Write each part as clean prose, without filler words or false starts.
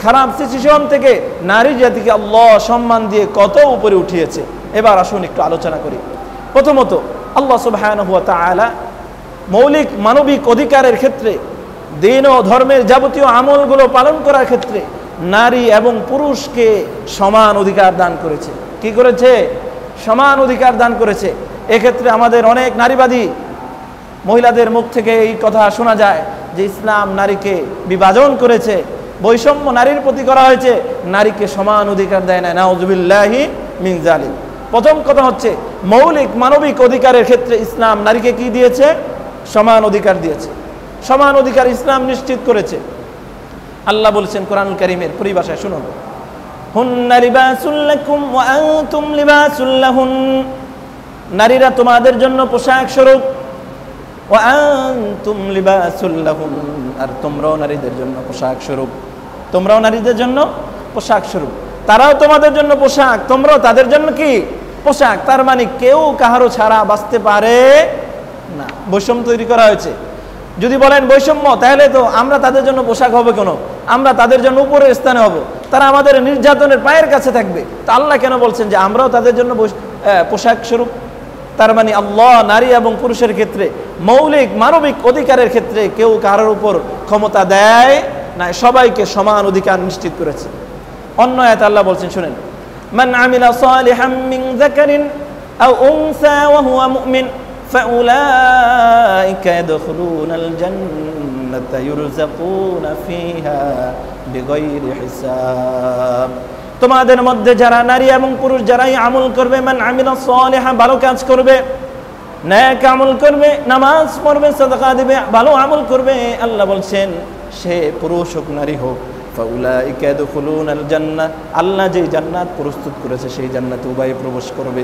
খারাপ সিচুয়েশন থেকে নারী জাতিকে আল্লাহ সম্মান দিয়ে কত উপরে উঠিয়েছে। এবার আসুন একটু আলোচনা করি। প্রথমত আল্লাহ সুবহানাহু ওয়া তাআলা মৌলিক মানবিক অধিকারের ক্ষেত্রে, দিন ও ধর্মের যাবতীয় আমলগুলো পালন করার ক্ষেত্রে নারী এবং পুরুষকে সমান অধিকার দান করেছে। কি করেছে? সমান অধিকার দান করেছে। এক্ষেত্রে আমাদের অনেক নারীবাদী মহিলাদের মুখ থেকে এই কথা শোনা যায় যে ইসলাম নারীকে বিভাজন করেছে, বৈষম্য নারীর প্রতি করা হয়েছে, নারীকে সমান অধিকার দেয় না। নাউযুবিল্লাহি মিন যালিক। প্রথম কথা হচ্ছে মৌলিক মানবিক অধিকারের ক্ষেত্রে ইসলাম নারীকে কি দিয়েছে? সমান অধিকার দিয়েছে। সমান অধিকার ইসলাম নিশ্চিত করেছে। আল্লাহ বলেছেন কোরআনুল কারীমের পরিভাষায়, শুনুন, হুন্না লিবাসুল লাকুম ওয়া আনতুম লিবাসুল লাহুন, নারীরা তোমাদের জন্য পোশাক স্বরূপ, ওয়া আনতুম লিবাসুল লাহুন, আর তোমরাও নারীদের জন্য পোশাক স্বরূপ। তোমরাও নারীদের জন্য পোশাক স্বরূপ, তারাও তোমাদের জন্য পোশাক, তোমরাও তাদের জন্য কি? পোশাক। তার মানে কেউ কাহারও ছাড়া বাঁচতে পারে না। বৈষম্য তৈরি করা হয়েছে। যদি বলেন বৈষম্য, তাহলে তো আমরা তাদের জন্য পোশাক হবে কেন? আমরা তাদের জন্য উপরের স্থানে হব, তারা আমাদের নির্যাতনের পায়ের কাছে থাকবে। তো আল্লাহ কেন বলছেন যে আমরাও তাদের জন্য পোশাক স্বরূপ? তার মানে আল্লাহ নারী এবং পুরুষের ক্ষেত্রে মৌলিক মানবিক অধিকারের ক্ষেত্রে কেউ কারোর উপর ক্ষমতা দেয় না, সবাইকে সমান অধিকার নিশ্চিত করেছে। অন্য আয়াতে আল্লাহ বলছেন, শুনেন, মান আমিলা সালিহাম মিন যাকারিন আও উনসা ওয়া হুয়া মুমিন ফাউলাইকা ইয়াদখুলুনাল জান্নাতা ইউরযাকুনা ফিহা বিগাইরি হিসাব। তোমাদের মধ্যে যারা নারী এবং পুরুষ যারাই আমল করবে, মান আমিলা সালিহা, ভালো কাজ করবে, নেক আমল করবে, নামাজ পড়বে, সাদাকা দিবে, ভালো আমল করবে, আল্লাহ বলছেন সে পুরুষ হোক নারী হোক, ফাউলাইকা ইয়াদখুলুনাল জান্নাহ, আল্লাহ যেই জান্নাত প্রস্তুত করেছে সেই জান্নাতে উভয়ে প্রবেশ করবে।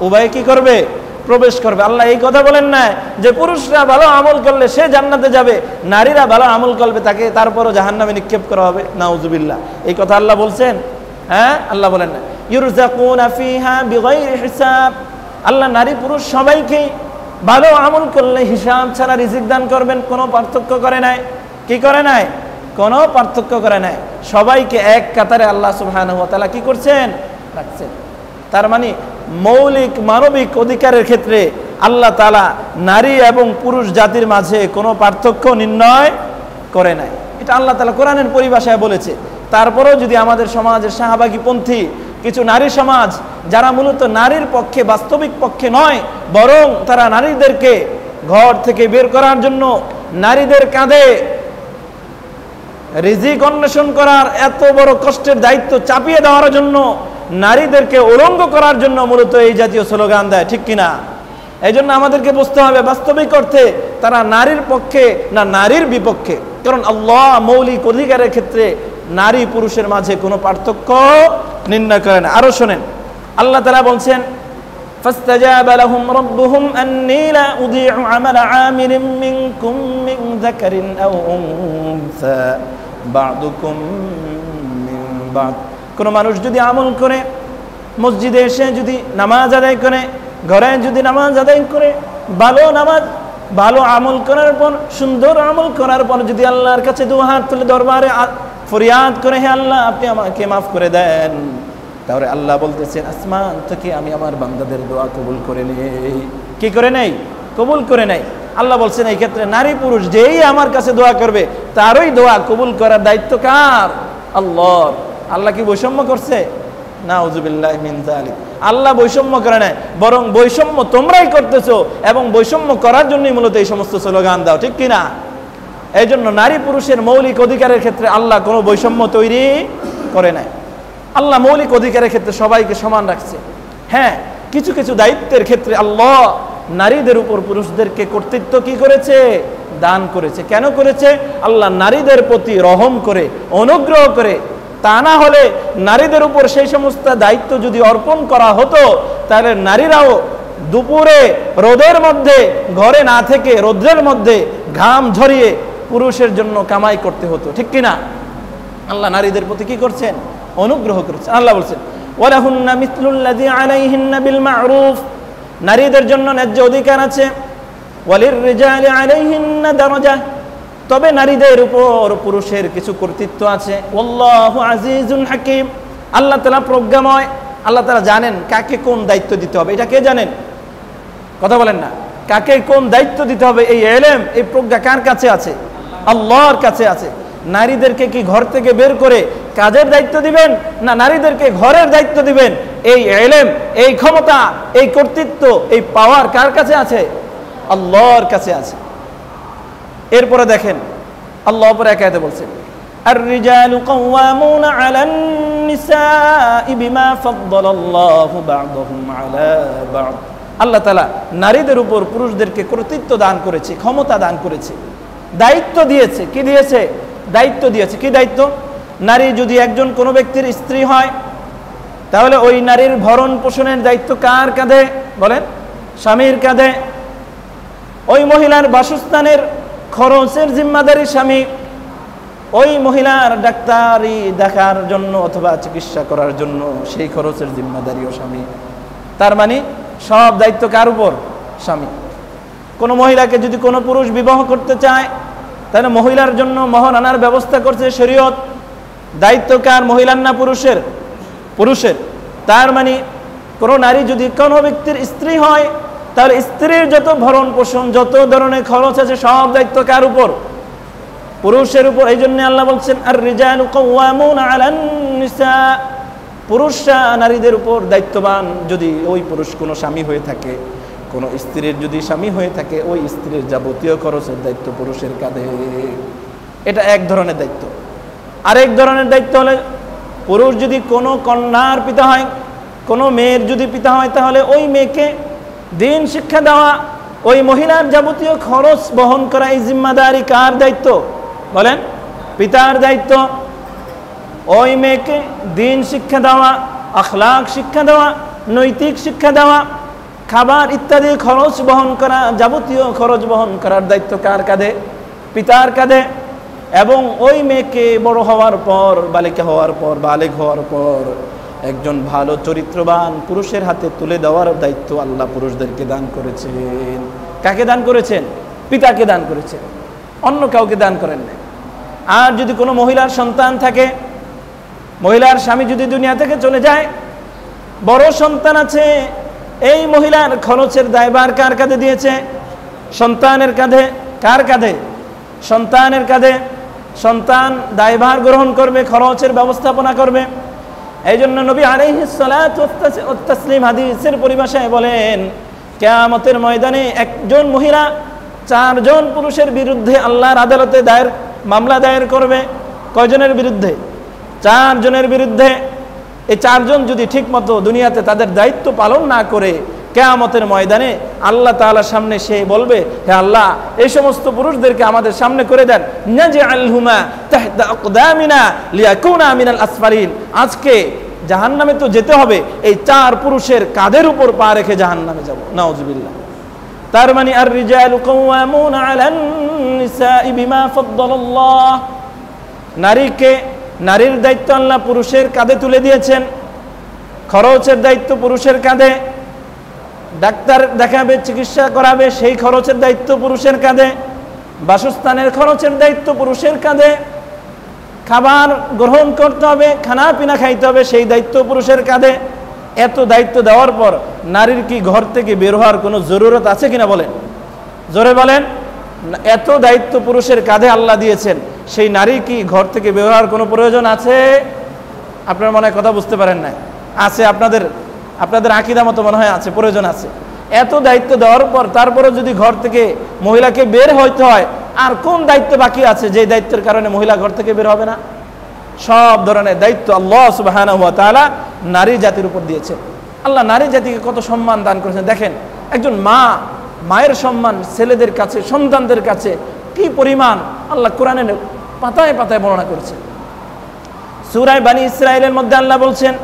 উভয়ে কি করবে? প্রবেশ করবে। আল্লাহ এই কথা বলেন না যে পুরুষরা ভালো আমল করলে সে জান্নাতে যাবে, নারীরা ভালো আমল করবে তাকে তারপরও জাহান্নামে নিক্ষেপ করা হবে। নাউযুবিল্লাহ। এই কথা আল্লাহ বলছেন? হ্যাঁ, আল্লাহ বলেন না। ইউরযাকুনা ফিহা বিগাইরি হিসাব, আল্লাহ নারী পুরুষ সবাইকে ভালো আমল করলে হিসাব ছাড়া রিজিক দান করবেন। কোনো পার্থক্য করে নাই। কি করে নাই? কোনো পার্থক্য করে নাই। সবাইকে এক কাতারে আল্লাহ সুবহানাহু ওয়া তাআলা কি করছেন? রাখছেন। তার মানে মৌলিক মানবিক অধিকারের ক্ষেত্রে আল্লাহ তাআলা নারী এবং পুরুষ জাতির মাঝে কোনো পার্থক্য নির্ণয় করে নাই। এটা আল্লাহ তাআলা কোরআনের পরিভাষায় বলেছে। তারপরেও যদি আমাদের সমাজের শাহবাগীপন্থী কিছু নারী সমাজ, যারা মূলত নারীর পক্ষে, বাস্তবিক পক্ষে নয়, বরং তারা নারীদেরকে ঘর থেকে বের করার জন্য, নারীদের কাঁধে রিজিক অন্বেষণ করার এত বড় কষ্টের দায়িত্ব চাপিয়ে দেওয়ার জন্য, নারীদেরকে উলঙ্গ করার জন্য মূলত এই জাতীয় স্লোগান দেয়, ঠিক কিনা? এই জন্য আমাদেরকে বুঝতে হবে বাস্তবিক অর্থে তারা নারীর পক্ষে না নারীর বিপক্ষে। কারণ আল্লাহ মৌলিক অধিকারের ক্ষেত্রে নারী পুরুষের মাঝে কোনো পার্থক্য নির্ণয় করেন। আরো শোনেন, আল্লাহ তাআলা বলছেন, ফাস্তাজাবা লাহুম রাব্বুহুম আন্নী লা উযীউ আমালা আমিলিন মিনকুম মিন যাকারিন আও উনসা বা'দুকুম মিন বা'দ। কোন মানুষ যদি আমল করে, মসজিদে এসে যদি নামাজ আদায় করে, ঘরে যদি নামাজ আদায় করে, ভালো আমল করার পর, সুন্দর আমল করার পর যদি আল্লাহর কাছে দু হাত তুলে দরবারে ফরিয়াদ করে, হে আল্লাহ আপনি আমাকে মাফ করে দেন, তাহলে আল্লাহ বলতেছেন আসমান থেকে আমি আমার বান্দাদের দোয়া কবুল করে নেই। কি করে নেই? কবুল করে নেই। আল্লাহ বলছেন এই ক্ষেত্রে নারী পুরুষ যেই আমার কাছে দোয়া করবে তারই দোয়া কবুল করার দায়িত্ব কার? আল্লাহর। আল্লাহ কি বৈষম্য করছে? নাউযুবিল্লাহি মিন যালিক। আল্লাহ বৈষম্য করে নাই, বরং বৈষম্য তোমরাই করতেছো এবং বৈষম্য করার জন্যই মূলত এই সমস্ত স্লোগান দাও, ঠিক কিনা? এই জন্য নারী পুরুষের মৌলিক অধিকারের ক্ষেত্রে আল্লাহ কোনো বৈষম্য তৈরি করে নাই। আল্লাহ মৌলিক অধিকারের ক্ষেত্রে সবাইকে সমান রাখছে। হ্যাঁ, কিছু কিছু দায়িত্বের ক্ষেত্রে আল্লাহ নারীদের উপর পুরুষদেরকে কর্তৃত্ব কি করেছে? দান করেছে। কেন করেছে? আল্লাহ নারীদের প্রতি রহম করে, অনুগ্রহ করে। তা না হলে নারীদের উপর সেই সমস্ত দায়িত্ব যদি অর্পণ করা হতো, তাহলে নারীরাও দুপুরে রোদের মধ্যে ঘরে না থেকে রোদ্রের মধ্যে ঘাম ঝরিয়ে পুরুষের জন্য কামাই করতে হতো, ঠিক কিনা? আল্লাহ নারীদের প্রতি কি করছেন? অনুগ্রহ করেছেন। আল্লাহ বলছেন ওয়ালাহুন্না মিসলুল্লাযী আলাইহিন্না বিল মা'রুফ, নারীদের জন্য ন্যায্য অধিকার আছে। ওয়ালির রিজালি আলাইহিন্না দারাজা, তবে নারীদের উপর পুরুষের কিছু কর্তৃত্ব আছে। আল্লাহু আজিজুন হাকিম, আল্লাহ তাআলা প্রজ্ঞাময়, আল্লাহ তাআলা জানেন কাকে কোন দায়িত্ব দিতে হবে। এটা কে জানেন? কথা বলেন না, কাকে কোন দায়িত্ব দিতে হবে এই ইলম, এই প্রজ্ঞা কার কাছে আছে? আল্লাহর কাছে আছে। নারীদেরকে কি ঘর থেকে বের করে কাজের দায়িত্ব দিবেন, না নারীদেরকে ঘরের দায়িত্ব দিবেন? এই ইলম, এই ক্ষমতা, এই কর্তৃত্ব, এই পাওয়ার কার কাছে আছে? আল্লাহর কাছে আছে। এরপরে দেখেন আল্লাহ পরে এক আয়াতে বলছেন, আর-রিজালু কাওয়ামুনা আলান নিসাই বিমা ফাদ্দালাল্লাহু বা'দাহুম আলা বা'দ। আল্লাহ তাআলা নারীদের উপর পুরুষদেরকে কর্তৃত্ব দান করেছে, ক্ষমতা দান করেছে, দায়িত্ব দিয়েছে। কি দিয়েছে? দায়িত্ব দিয়েছে। কি দায়িত্ব? নারী যদি একজন কোনো ব্যক্তির স্ত্রী হয়, তাহলে ওই নারীর ভরণ পোষণের দায়িত্ব কার কাঁধে? বলেন, স্বামীর কাঁধে। ওই মহিলার বাসস্থানের খরচের জিম্মাদারি স্বামী। ওই মহিলার ডাক্তারি দেখার জন্য অথবা চিকিৎসা করার জন্য সেই খরচের জিম্মাদারিও স্বামী। তার মানে সব দায়িত্ব কার উপর? স্বামী। কোনো মহিলাকে যদি কোনো পুরুষ বিবাহ করতে চায়, তাহলে মহিলার জন্য মোহর আনার ব্যবস্থা করছে শরীয়ত। দায়িত্ব কার? মহিলার না পুরুষের? পুরুষের। তার মানে কোনো নারী যদি কোনো ব্যক্তির স্ত্রী হয়, তাহলে স্ত্রীর যত ভরণ পোষণ, যত ধরনের খরচ আছে, সব দায়িত্ব কার উপর? পুরুষের উপর। এই জন্য আল্লাহ বলছেন, আর-রিজালু কাওয়ামুনা আলান নিসা, পুরুষরা নারীদের উপর দায়িত্ববান। যদি ওই পুরুষ কোনো স্বামী হয়ে থাকে, কোনো স্ত্রীর যদি স্বামী হয়ে থাকে, ওই স্ত্রীর যাবতীয় খরচের দায়িত্ব পুরুষের কাঁধে। এটা এক ধরনের দায়িত্ব। আরেক ধরনের দায়িত্ব হলে, পুরুষ যদি কোনো কন্যার পিতা হয়, কোনো মেয়ের যদি পিতা হয়, তাহলে ওই মেয়েকে দিন শিক্ষা দেওয়া, ওই মহিলার যাবতীয় খরচ বহন করা, এই জিম্মাদারি কার দায়িত্ব? বলেন, পিতার দায়িত্ব। ওই মেয়েকে দিন শিক্ষা দেওয়া, আখলাক শিক্ষা দেওয়া, নৈতিক শিক্ষা দেওয়া, খাবার ইত্যাদি খরচ বহন করা, যাবতীয় খরচ বহন করার দায়িত্ব কার কাঁধে? পিতার কাঁধে। এবং ওই মেয়েকে বড় হওয়ার পর, বালিকা হওয়ার পর, বালেগ হওয়ার পর একজন ভালো চরিত্রবান পুরুষের হাতে তুলে দেওয়ার দায়িত্ব আল্লাহ পুরুষদেরকে দান করেছেন। কাকে দান করেছেন? পিতাকে দান করেছেন, অন্য কাউকে দান করেন না। আর যদি কোনো মহিলার সন্তান থাকে, মহিলার স্বামী যদি দুনিয়া থেকে চলে যায়, বড় সন্তান আছে, এই মহিলার খরচের দায়ভার কার কাঁধে দিয়েছে? সন্তানের কাঁধে। কার কাঁধে? সন্তানের কাঁধে। সন্তান দায়ভার গ্রহণ করবে, খরচের ব্যবস্থাপনা করবে। এই জন্য নবী আলাইহিস সালাতু ওয়াত তাসলিম হাদিসের পরিভাষায় বলেন, কিয়ামতের ময়দানে একজন মহিলা 4 জন পুরুষের বিরুদ্ধে আল্লাহর আদালতে মামলা দায়ের করবে। কয়জনের বিরুদ্ধে? 4 জনের বিরুদ্ধে। এই 4 জন যদি ঠিকমতো দুনিয়াতে তাদের দায়িত্ব পালন না করে, কিয়ামতের ময়দানে আল্লাহ তাআলার সামনে সে বলবে, হে আল্লাহ, এই সমস্ত পুরুষদেরকে আমাদের সামনে করে দেন, নাজআলহুমা তাহতা আকদামিনা লিয়াকুনা মিনাল আসফারিন। আজকে জাহান্নামে তো যেতে হবে, এই 4 পুরুষের কাঁধের উপর পা রেখে জাহান্নামে যাব। নাউযুবিল্লাহ। তার মানে আর-রিজালু কাওয়ামুনা আলান নিসাই বিমা ফাদ্দালাল্লাহ, নারীর দায়িত্ব আল্লাহ পুরুষের কাঁধে তুলে দিয়েছেন। খরচের দায়িত্ব পুরুষের কাঁধে। ডাক্তার দেখাবে, চিকিৎসা করাবে, সেই খরচের দায়িত্ব পুরুষের কাঁধে। বাসস্থানের খরচের দায়িত্ব পুরুষের কাঁধে। খাবার গ্রহণ করতে হবে, খানা পিনা খাইতে হবে, সেই দায়িত্ব পুরুষের কাঁধে। এত দায়িত্ব দেওয়ার পর নারীর কি ঘর থেকে বের হওয়ার কোনো জরুরত আছে কিনা? বলেন, জোরে বলেন। এত দায়িত্ব পুরুষের কাঁধে আল্লাহ দিয়েছেন, সেই নারী কি ঘর থেকে বের হওয়ার কোনো প্রয়োজন আছে? আপনার মনে হয় কথা বুঝতে পারেন না। আছে, আপনাদের আকীদা মতো মনে হয় আছে, প্রয়োজন আছে। এত দায়িত্ব দেওয়ার পর তারপরে যদি ঘর থেকে মহিলাকে বের হইতে হয়, আর কোন দায়িত্ব বাকি আছে যে দায়িত্বের কারণে মহিলা ঘর থেকে বের হবে না? সব ধরনের দায়িত্ব আল্লাহ সুবহানাহু ওয়া তাআলা নারী জাতির উপর দিয়েছেন। আল্লাহ নারী জাতিকে কত সম্মান দান করেছেন। দেখেন, একজন মায়ের সম্মান ছেলেদের কাছে, সন্তানদের কাছে কি পরিমাণ আল্লাহ কোরআনের পাতায় পাতায় বর্ণনা করেছেন। সূরা বনী ইসরাঈলের মধ্যে আল্লাহ বলছেন,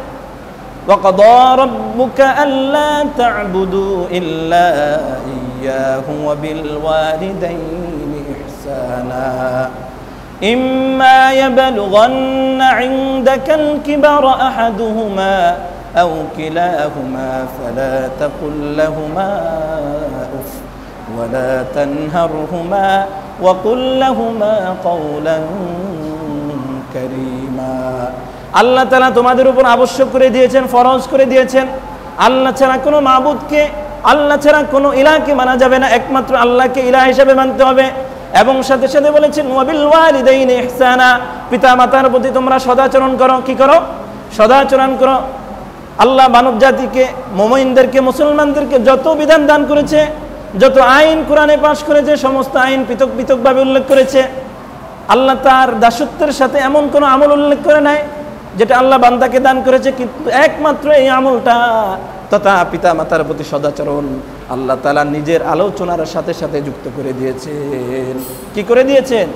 وَقَضَى رَبُّكَ أَلَّا تَعْبُدُوا إِلَّا إِيَّاهُ وَبِالْوَالِدَيْنِ إِحْسَانًا إِمَّا يَبْلُغَنَّ عِندَكَ الْكِبَرَ أَحَدُهُمَا أَوْ كِلَاهُمَا فَلَا تَقُل لَّهُمَا أُفٍّ ولا تنهرهما وقل لهما قولا كريما আল্লাহ তাআলা তোমাদের উপর আবশ্যক করে দিয়েছেন, ফরজ করে দিয়েছেন, আল্লাহ ছাড়া কোনো মাবুদকে, আল্লাহ ছাড়া কোনো ইলাহকে মানা যাবে না, একমাত্র আল্লাহকে ইলাহ হিসেবে মানতে হবে। এবং সাথে সাথে বলেছেন ওয়াবিল ওয়ালিদাইনি ইহসানা, পিতা মাতার প্রতি তোমরা সদাচরণ করো। কি করো? সদাচরণ করো। আল্লাহ মানব জাতিকে, মুমিনদেরকে, মুসলমানদেরকে যত বিধান দান করেছে, যত আইন কোরআনে পাশ করেছে, সমস্ত আইন পৃথক পৃথকভাবে উল্লেখ করেছে। আল্লাহ তার দাসত্বের সাথে এমন কোনো আমল উল্লেখ করে নাই যেটা আল্লাহ বান্দাকে দান করেছে, কিন্তু একমাত্র এই আমলটা তথা পিতা মাতার প্রতি সদাচরণ আল্লাহ তাআলা নিজের আলোচনার সাথে সাথে যুক্ত করে দিয়েছেন। কি করে দিয়েছেন?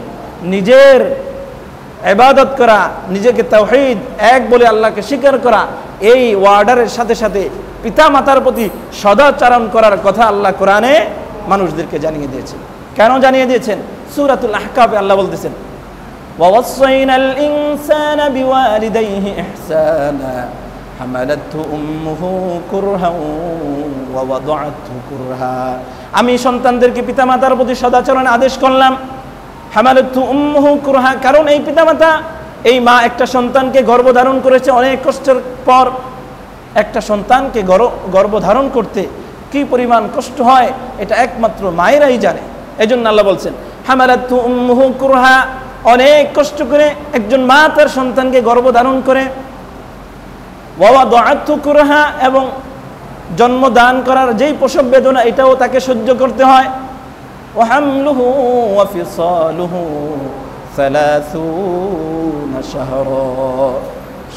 নিজের ইবাদত করা, নিজেকে তাওহীদ এক বলে আল্লাহকে স্বীকার করা, এই ওয়ার্ডারের সাথে সাথে পিতা মাতার প্রতি সদাচরণ করার কথা আল্লাহ কোরআনে মানুষদেরকে জানিয়ে দিয়েছেন। কেন জানিয়ে দিয়েছেন? সূরাতুল আহকাফে আল্লাহ বলতেছেন ওয়াওয়াসাইনাল ইনসানা বিওয়ালিদাইহি ইহসানা হামালাতহু উম্মুহু কুরহা ওয়া ওয়াদাআতহু কুরহা। আমি সন্তানদেরকে পিতামাতার প্রতি সদাচরণের আদেশ করলাম। হামালাতহু উম্মুহু কুরহা, কারণ এই পিতামাতা, এই মা একটা সন্তানকে গর্ভধারণ করেছে অনেক কষ্টের পর। একটা সন্তানকে গর্ভধারণ করতে কি পরিমাণ কষ্ট হয় এটা একমাত্র মায়েরাই জানে। এজন্য আল্লাহ বলছেন হামালাতহু উম্মুহু কুরহা, অনেক কষ্ট করে একজন মা তার সন্তানকে গর্ভধারণ করে। ওয়া ওয়াদাআতহু কুরহা, এবং জন্মদান করার যেই প্রসব বেদনা এটাও তাকে সহ্য করতে হয়। ওয়া হামলুহু ওয়া ফিসালুহু 30 শাহরা,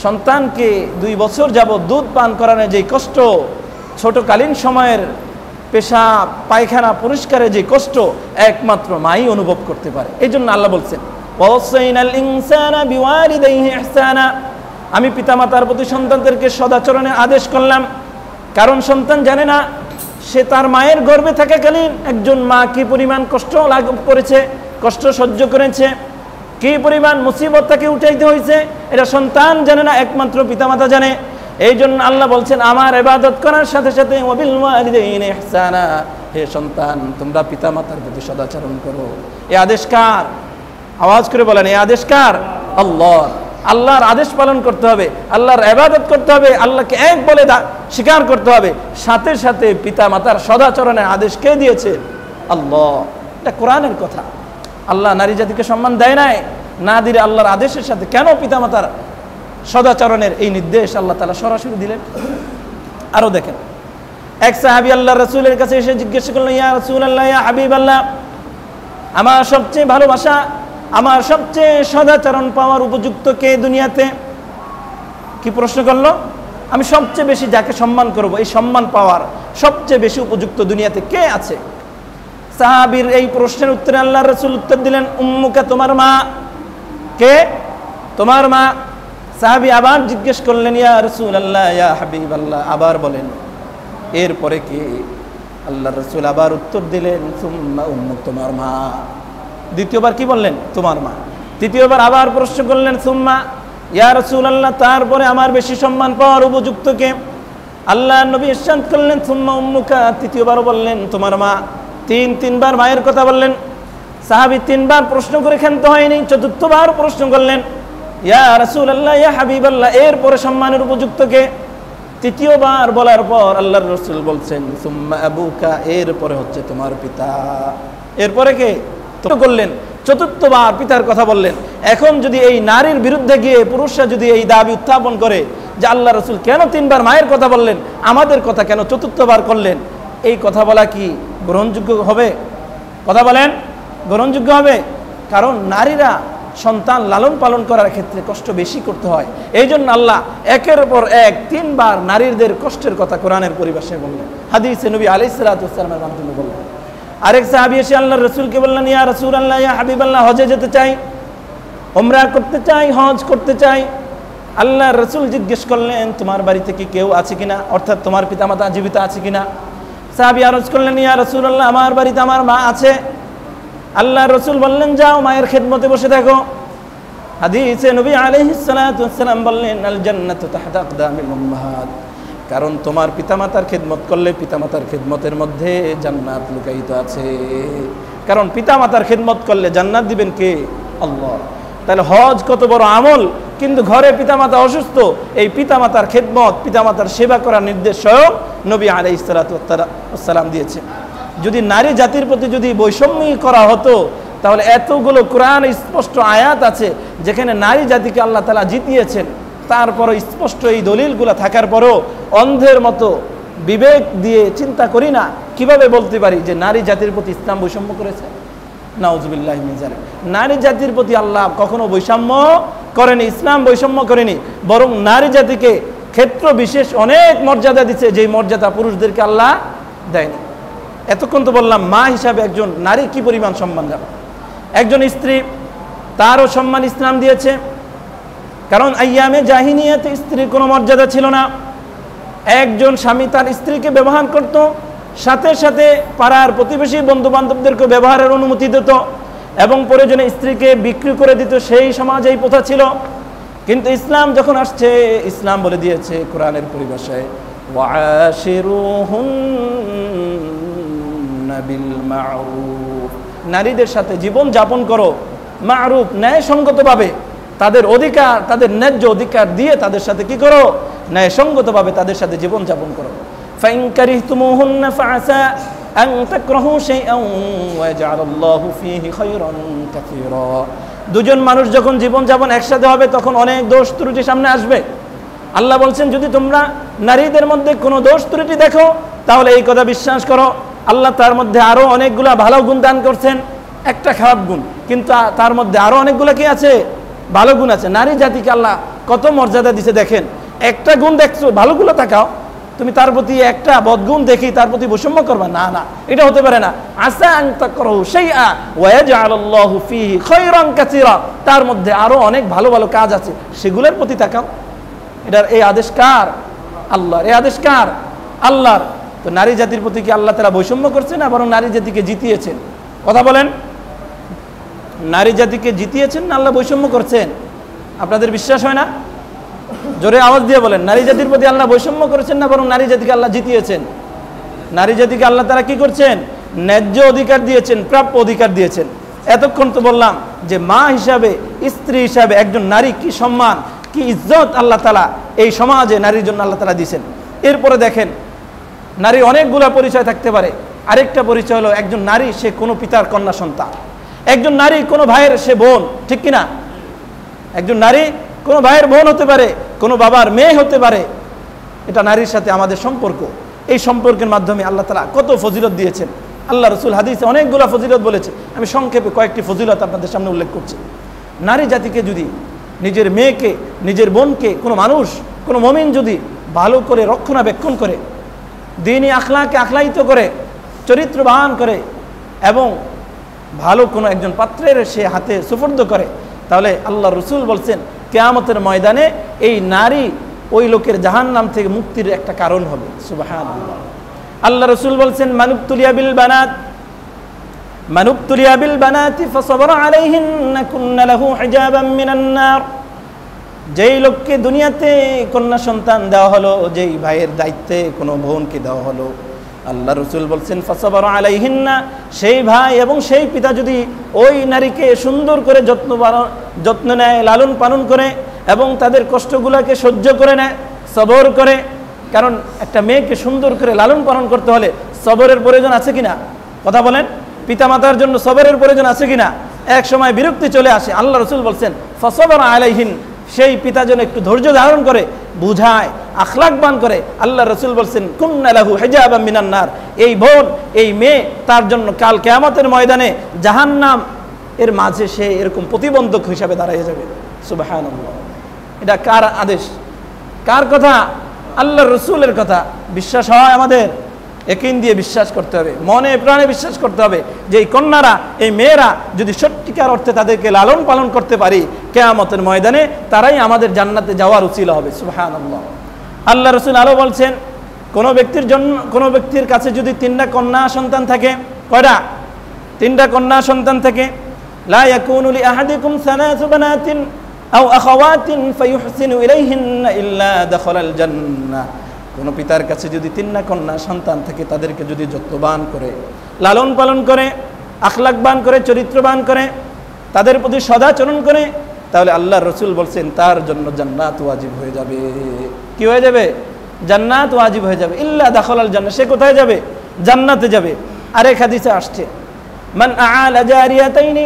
সন্তানকে 2 বছর যাবত দুধ পান করানোর যেই কষ্ট, ছোটকালীন সময়ের পেশাব পায়খানা পরিষ্কারের যে কষ্ট একমাত্র মাই অনুভব করতে পারে। এই জন্য আল্লাহ বলছেন ওয়াসাইনাল ইনসানা বিওয়ালিদাইহি ইহসানা, আমি পিতামাতার প্রতি সন্তানদেরকে সদাচরণের আদেশ করলাম। কারণ সন্তান জানে না সে তার মায়ের গর্ভে থাকাকালীন একজন মা কি পরিমাণ কষ্ট লাভ করেছে, কষ্ট সহ্য করেছে, কি পরিমাণ মুসিবত তাকে উঠাইতে হয়েছে, এটা সন্তান জানে না, একমাত্র পিতামাতা জানে। এই জন্য আল্লাহ বলছেন আমার ইবাদত করার সাথে সাথে ওয়াবিল ওয়ালিদাইনি ইহসানা, হে সন্তান তোমরা পিতামাতার প্রতি সদাচরণ করো। এই আদেশ কার? আওয়াজ করে বলেন, এই আদেশ কার? আল্লাহর। আল্লাহর আদেশ পালন করতে হবে, আল্লাহর ইবাদত করতে হবে, আল্লাহকে এক বলে স্বীকার করতে হবে। সাথে সাথে পিতামাতার সদাচরণের আদেশ কে দিয়েছে? আল্লাহ। এটা কোরআনের কথা। আল্লাহ নারী জাতিকে সম্মান দেয় নাই, না দিলে আল্লাহর আদেশের সাথে কেন পিতামাতার সদাচরণের এই নির্দেশ আল্লাহ তাআলা সরাসরি দিলেন? আরো দেখেন, এক সাহাবী আল্লাহর রাসূলের কাছে এসে জিজ্ঞেস করলেন, ইয়া রাসূলুল্লাহ, ইয়া হাবিবাল্লাহ, আমার সবচেয়ে ভালোবাসা, আমার সবচেয়ে সদাচরণ পাওয়ার উপযুক্ত কে দুনিয়াতে? কি প্রশ্ন করলো? আমি সবচেয়ে বেশি যাকে সম্মান করব, এই সম্মান পাওয়ার সবচেয়ে বেশি উপযুক্ত দুনিয়াতে কে আছে? সাহাবীর এই প্রশ্নের উত্তরে আল্লাহর রাসূল উত্তর দিলেন, উম্মুকা, তোমার মা। কে? তোমার মা। সাহাবী আবার জিজ্ঞেস করলেন, ইয়া রাসূলুল্লাহ, ইয়া হাবিবাল্লাহ, আবার বলেন এরপরে কি? আল্লাহর রাসূল আবার উত্তর দিলেন, সুম্মা উম্মুক, তোমার মা। দ্বিতীয়বার কি বললেন? তোমার মা। তৃতীয়বার আবার প্রশ্ন করলেন, সুম্মা, ইয়া রাসূলুল্লাহ, তারপরে আমার বেশি সম্মান পাওয়ার উপযুক্ত কে? আল্লাহর নবী ইরশাদ করলেন, সুম্মা উম্মুকা। তৃতীয়বার বললেন তোমার মা। তিনবার মায়ের কথা বললেন। সাহাবী 3বার প্রশ্ন করে ক্ষান্ত হয়নি, চতুর্থবার প্রশ্ন করলেন, ইয়া রাসূলুল্লাহ, ইয়া হাবিবাল্লাহ, এরপরে সম্মানের উপযুক্ত কে? তৃতীয়বার বলার পর আল্লাহর রাসূল বলছেন, সুম্মা আবুকা, এরপরে হচ্ছে তোমার পিতা। এরপরে কে? তো করলেন। চতুর্থবার পিতার কথা বললেন। এখন যদি এই নারীর বিরুদ্ধে গিয়ে পুরুষরা যদি এই দাবি উত্থাপন করে যে আল্লাহ রাসূল কেন 3বার মায়ের কথা বললেন, আমাদের কথা কেন চতুর্থবার করলেন, এই কথা বলা কি গ্রহণযোগ্য হবে? কথা বলেন, গ্রহণযোগ্য হবে? কারণ নারীরা সন্তান লালন পালন করার ক্ষেত্রে কষ্ট বেশি করতে হয়। এই জন্য আল্লাহ একের পর এক 3বার নারীদের কষ্টের কথা কোরআনের পরিভাষায় বললেন, হাদিসে নবী আলাইহিস সালাতু ওয়াস সালামের মাধ্যমে বললেন। আরেক সাহাবী এসে আল্লাহর রাসূলকে বললেন, ইয়া রাসূলুল্লাহ, ইয়া হাবিবাল্লাহ, হজে যেতে চাই, উমরা করতে চাই, হজ করতে চাই। আল্লাহর রাসূল জিজ্ঞেস করলেন, তোমার বাড়িতে কি কেউ আছে কিনা, অর্থাৎ তোমার পিতামাতা জীবিত আছে কিনা? সাহাবী আরজ করলেন, ইয়া রাসূলুল্লাহ, আমার বাড়িতে আমার মা আছে। আল্লাহর রাসূল বললেন, যাও মায়ের খেদমতে বসে থাকো। হাদিসে নবী আলাইহিস সালাতু ওয়াস সালাম বললেন, আল জান্নাতু তাহতা আকদামিল উম্মাহাত, কারণ তোমার পিতামাতার খেদমত করলে পিতামাতার খেদমতের মধ্যে জান্নাত লুকায়িত আছে। কারণ পিতামাতার খেদমত করলে জান্নাত দিবেন কে? আল্লাহ। তাহলে হজ কত বড় আমল, কিন্তু ঘরে পিতামাতা অসুস্থ, এই পিতামাতার খেদমত, পিতামাতার সেবা করার নির্দেশ স্বয়ং নবী আলাইহিস সালাতু ওয়াস সালাম দিয়েছে। যদি নারী জাতির প্রতি যদি বৈষম্য করা হতো, তাহলে এতগুলো কোরআন স্পষ্ট আয়াত আছে যেখানে নারী জাতিকে আল্লাহ তাআলা জিতিয়েছেন, তারপরও স্পষ্ট এই দলিলগুলো থাকার পরও অন্ধের মতো বিবেক দিয়ে চিন্তা করি না, কিভাবে বলতে পারি যে নারী জাতির প্রতি ইসলাম বৈষম্য করেছে? নাউজুবিল্লাহি মিন যালিক। নারী জাতির প্রতি আল্লাহ কখনো বৈষম্য করেনি, ইসলাম বৈষম্য করেনি, বরং নারী জাতিকে ক্ষেত্র বিশেষ অনেক মর্যাদা দিচ্ছে, যেই মর্যাদা পুরুষদেরকে আল্লাহ দেয়নি। এতক্ষণ তো বললাম মা হিসাবে একজন নারী কি পরিমাণ সম্মান যাবে, একজন স্ত্রী তারও সম্মান ইসলাম দিয়েছে। কারণ আইয়ামে জাহিলিয়াতে স্ত্রীর কোনো মর্যাদা ছিল না। একজন স্বামী তার স্ত্রীকে ব্যবহার করত, সাথে সাথে পাড়ার প্রতিবেশী বন্ধু বান্ধবদেরকে ব্যবহারের অনুমতি দিত এবং প্রয়োজনে স্ত্রীকে বিক্রি করে দিত। সেই সমাজে এই প্রথা ছিল। কিন্তু ইসলাম যখন আসছে, ইসলাম বলে দিয়েছে কোরআনের পরিভাষায়, ওয়াশিরুহুন্না বিল মা'রুফ, নারীদের সাথে জীবন যাপন করো মা'রুফ, ন্যায়সঙ্গতভাবে, তাদের অধিকার, তাদের ন্যায্য অধিকার দিয়ে তাদের সাথে কি করো? ন্যায়সঙ্গতভাবে তাদের সাথে জীবন যাপন করো। ফাইন কারিহতুমুহুন্না ফাআসা আন তাকরাহু শাইআন ওয়া ইয়াজআলুল্লাহু ফীহি খায়রান কাসীরা। দুজন মানুষ যখন জীবন যাপন একসাথে হবে, তখন অনেক দোষ ত্রুটি সামনে আসবে। আল্লাহ বলছেন, যদি তোমরা নারীদের মধ্যে কোনো দোষ ত্রুটি দেখো, তাহলে এই কথা বিশ্বাস করো, আল্লাহ তার মধ্যে আরো অনেকগুলা ভালো গুণ দান করছেন। একটা খারাপ গুণ, কিন্তু তার মধ্যে আরো অনেকগুলা কি আছে? ভালো গুণ আছে। নারী জাতিকে আল্লাহ কত মর্যাদা দিছে দেখেন। একটা গুণ দেখছো, ভালোগুলো তাকাও, তুমি তার প্রতি একটা বদগুণ দেখি তার প্রতি বৈষম্য করবা না, না, এটা হতে পারে না। আসা আন তাকরাহু শাইআ ওয়া ইয়াজআলুল্লাহু ফীহি খায়রান কাসীরা, তার মধ্যে আরো অনেক ভালো ভালো কাজ আছে, সেগুলোর প্রতি তাকাও। এটার এই আদেশ কার? আল্লাহর। এই আদেশ কার? আল্লাহর। তো নারী জাতির প্রতি কি আল্লাহ তাআলা বৈষম্য করছেন না বরং নারী জাতিকে জিতিয়েছেন? কথা বলেন, নারী জাতিকে জিতিয়েছেন না আল্লাহ বৈষম্য করছেন? আপনাদের বিশ্বাস হয় না? জোরে আওয়াজ দিয়ে বলেন, নারী জাতির প্রতি আল্লাহ বৈষম্য করেছেন না বরং নারী জাতিকে আল্লাহ জিতিয়েছেন? নারী জাতিকে আল্লাহ তাআলা কি করছেন? ন্যায্য অধিকার দিয়েছেন, প্রাপ্য অধিকার দিয়েছেন। এতক্ষণ তো বললাম যে মা হিসাবে, স্ত্রী হিসাবে একজন নারী কি সম্মান, কি ইজ্জত আল্লাহ তাআলা এই সমাজে নারীর জন্য আল্লাহ তাআলা দিয়েছেন। এরপরে দেখেন, নারী অনেকগুলা পরিচয় থাকতে পারে। আরেকটা পরিচয় হলো একজন নারী সে কোনো পিতার কন্যা সন্তান, একজন নারী কোনো ভাইয়ের সে বোন, ঠিক কিনা? একজন নারী কোনো ভাইয়ের বোন হতে পারে, কোনো বাবার মেয়ে হতে পারে। এটা নারীর সাথে আমাদের সম্পর্ক। এই সম্পর্কের মাধ্যমে আল্লাহ তাআলা কত ফজিলত দিয়েছেন। আল্লাহ রাসূল হাদিসে অনেকগুলো ফজিলত বলেছে, আমি সংক্ষেপে কয়েকটি ফজিলত আপনাদের সামনে উল্লেখ করছি। নারী জাতিকে যদি নিজের মেয়েকে, নিজের বোনকে কোনো মানুষ, কোনো মুমিন যদি ভালো করে রক্ষণাবেক্ষণ করে, দ্বীনি আখলাকে আখলায়িত করে, চরিত্রবান করে এবং ভালো কোনো একজন পাত্রের সে হাতে সুপর্দ করে, তাহলে আল্লাহ রাসূল বলছেন কিয়ামতের ময়দানে এই নারী ওই লোকের জাহান্নাম থেকে মুক্তির একটা কারণ হবে। সুবহানাল্লাহ। আল্লাহ রাসূল বলছেন, মানুবতুলিয়া বিল বানাতি ফাসাবরা আলাইহিন্না কুন্না লাহু হিজাবাম মিনান নার। যেই লোককে দুনিয়াতে কন্যা সন্তান দেওয়া হলো, যেই ভাইয়ের দায়িত্বে কোনো বোনকে দেওয়া হলো, আল্লাহ রাসূল বলছেন ফাসাবরা আলাইহিন্না, সেই ভাই এবং সেই পিতা যদি ওই নারীকে সুন্দর করে যত্ন নেয়, লালন পালন করে এবং তাদের কষ্টগুলোকে সহ্য করে নেয়, সবর করে। কারণ একটা মেয়েকে সুন্দর করে লালন পালন করতে হলে সবরের প্রয়োজন আছে কিনা? কথা বলেন, পিতামাতার জন্য সবরের প্রয়োজন আছে কিনা? এক সময় বিরক্তি চলে আসে, আল্লাহ রাসূল বলছেন ফাসাবরা আলাইহিন, সেই পিতা যেন একটু ধৈর্য ধারণ করে, বুঝায়, আখলাকবান করে। আল্লাহ রাসূল বলছেন কুন্না লাহু হিজাবাম মিনান নার, এই বোন, এই মেয়ে তার জন্য কাল কিয়ামতের ময়দানে জাহান্নাম এর মাঝে সে এরকম প্রতিবন্ধক হিসাবে দাঁড়িয়ে যাবে। সুবহানাল্লাহ। এটা কার আদেশ, কার কথা? আল্লাহর রাসূলের কথা। বিশ্বাস হয় আমাদের? ইয়াকিন দিয়ে বিশ্বাস করতে হবে, মনে প্রাণে বিশ্বাস করতে হবে যে এই কন্যারা, এই মেয়েরা যদি সত্যিকার অর্থে তাদেরকে লালন পালন করতে পারি, কিয়ামতের ময়দানে তারাই আমাদের জান্নাতে যাওয়ার উসিলা হবে। সুবহানাল্লাহ। আল্লাহ রাসূল আরো বলছেন, কোনো ব্যক্তির কাছে যদি 3টা কন্যা সন্তান থাকে, কয়টা? 3টা কন্যা সন্তান থাকে, লা ইয়াকুনু লি আহাদিকুম সালাসু বানাতিন আও আখাওয়াতিন ফায়ুহসিনু ইলাইহিন্না ইল্লা দাখালাল জান্নাহ। কোনো পিতার কাছে যদি 3 কন্যা সন্তান থাকে তাদেরকে যদি যত্নবান করে লালন পালন করে আখলাকবান করে চরিত্রবান করে তাদের প্রতি সদাচরণ করে তাহলে আল্লাহর রাসূল বলছেন তার জন্য জান্নাত ওয়াজিব হয়ে যাবে। কি হয়ে যাবে? জান্নাত ওয়াজিব হয়ে যাবে। ইল্লা দাখালাল জান্নাত, সে কোথায় যাবে? জান্নাতে যাবে। আরেক হাদিসে আসছে মান আআলা জারিয়াতাইনি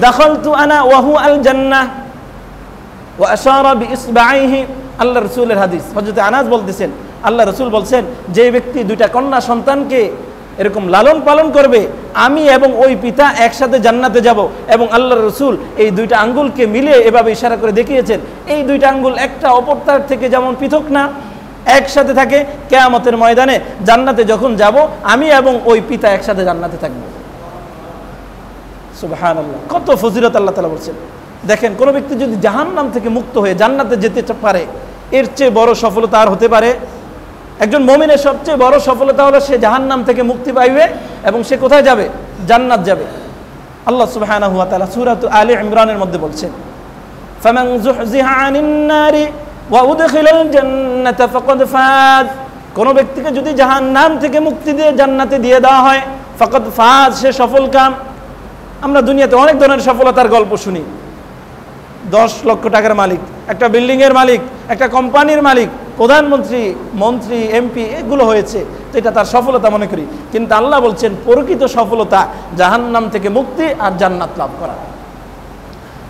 দাখালতু আনা ওয়া হুয়া আল জান্নাহ ওয়া আশারা বিইসবাইহি। আল্লাহর রাসূলের হাদিস। হযরত আনাস বলতেছেন আল্লাহর রাসূল বলছেন যে ব্যক্তি 2টা কন্যা সন্তানকে এরকম লালন পালন করবে আমি এবং ওই পিতা একসাথে জান্নাতে যাব। এবং আল্লাহর রাসূল এই 2টা আঙ্গুলকে মিলিয়ে এভাবে ইশারা করে দেখিয়েছেন এই 2টা আঙ্গুল একটা অপরটার থেকে যেমন পৃথক না, একসাথে থাকে। কিয়ামতের ময়দানে জান্নাতে যখন যাব আমি এবং ওই পিতা একসাথে জান্নাতে থাকব। সুবহানাল্লাহ, কত ফজিলত আল্লাহ তাআলা বলছেন। দেখেন কোন ব্যক্তি যদি জাহান্নাম থেকে মুক্ত হয়ে জান্নাতে যেতে পারে এর চেয়ে বড় সফলতা আর হতে পারে? একজন মুমিনের সবচেয়ে বড় সফলতা হলো সে জাহান্নাম থেকে মুক্তি পাইবে এবং সে কোথায় যাবে? জান্নাত যাবে। আল্লাহ সুবহানাহু ওয়া তাআলা সূরা আলে ইমরানের মধ্যে বলছেন ফামান যুহযিহা আনিন নারি ওয়া উদখিলাল জান্নাতা ফাকাদ ফাজ। কোন ব্যক্তিকে যদি জাহান্নাম থেকে মুক্তি দিয়ে জান্নাতে দিয়ে দেওয়া হয় ফাকাদ ফাজ, সে সফল কাম। আমরা দুনিয়াতে অনেক ধরনের সফলতার গল্প শুনি। 10 লক্ষ টাকার মালিক, একটা বিল্ডিং এর মালিক, একটা কোম্পানির মালিক, প্রধানমন্ত্রী, মন্ত্রী, এমপি, এগুলো হয়েছে, তো এটা তার সফলতা মনে করি। কিন্তু আল্লাহ বলছেন প্রকৃত সফলতা জাহান্নাম থেকে মুক্তি আর জান্নাত লাভ করা।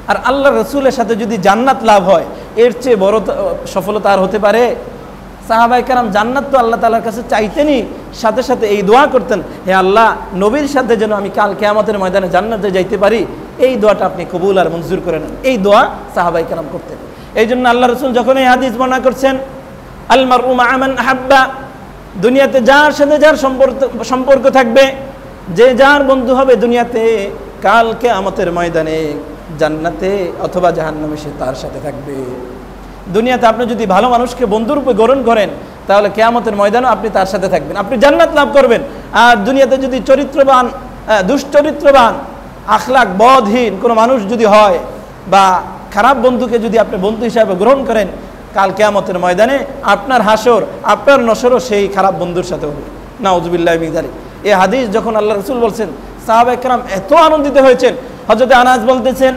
আর আল্লাহর রাসূলের সাথে যদি জান্নাত লাভ হয় এর চেয়ে বড় সফলতা আর হতে পারে? সাহাবায়ে কেরাম জান্নাত তো আল্লাহ তাআলার কাছে চাইতেনই, সাথে সাথে এই দোয়া করতেন হে আল্লাহ নবীর সাথে যেন আমি কাল কিয়ামতের ময়দানে জান্নাতে যাইতে পারি, এই দোয়াটা আপনি কবুল আর মঞ্জুর করে নেন। এই দোয়া সাহাবায়ে কেরাম করতেন। এই জন্য আল্লাহ রাসূল যখন এই হাদিস বর্ণনা করছেন আল মারউ মা মান আহাব্বা, দুনিয়াতে যার সাথে যার সম্পর্ক থাকবে, যে যার বন্ধু হবে দুনিয়াতে, কাল কিয়ামতের ময়দানে জান্নাতে অথবা জাহান্নামে সে তার সাথে থাকবে। দুনিয়াতে আপনি যদি ভালো মানুষকে বন্ধুরূপে গ্রহণ করেন তাহলে কিয়ামতের ময়দানে আপনি তার সাথে থাকবেন, আপনি জান্নাত লাভ করবেন। আর দুনিয়াতে যদি চরিত্রবান, দুশ্চরিত্রবান, আখলাক বদহীন কোনো মানুষ যদি হয় বা খারাপ বন্ধুকে যদি আপনি বন্ধু হিসাবে গ্রহণ করেন, কাল কিয়ামতের ময়দানে আপনার হাসর, আপনার নসরও সেই খারাপ বন্ধুর সাথে হবে। নাউযুবিল্লাহি মিন যালিক। এই হাদিস যখন আল্লাহ রাসূল বলছেন সাহাবায়ে কেরাম এত আনন্দিত হয়েছেন। হযরত আনাস বলতেছেন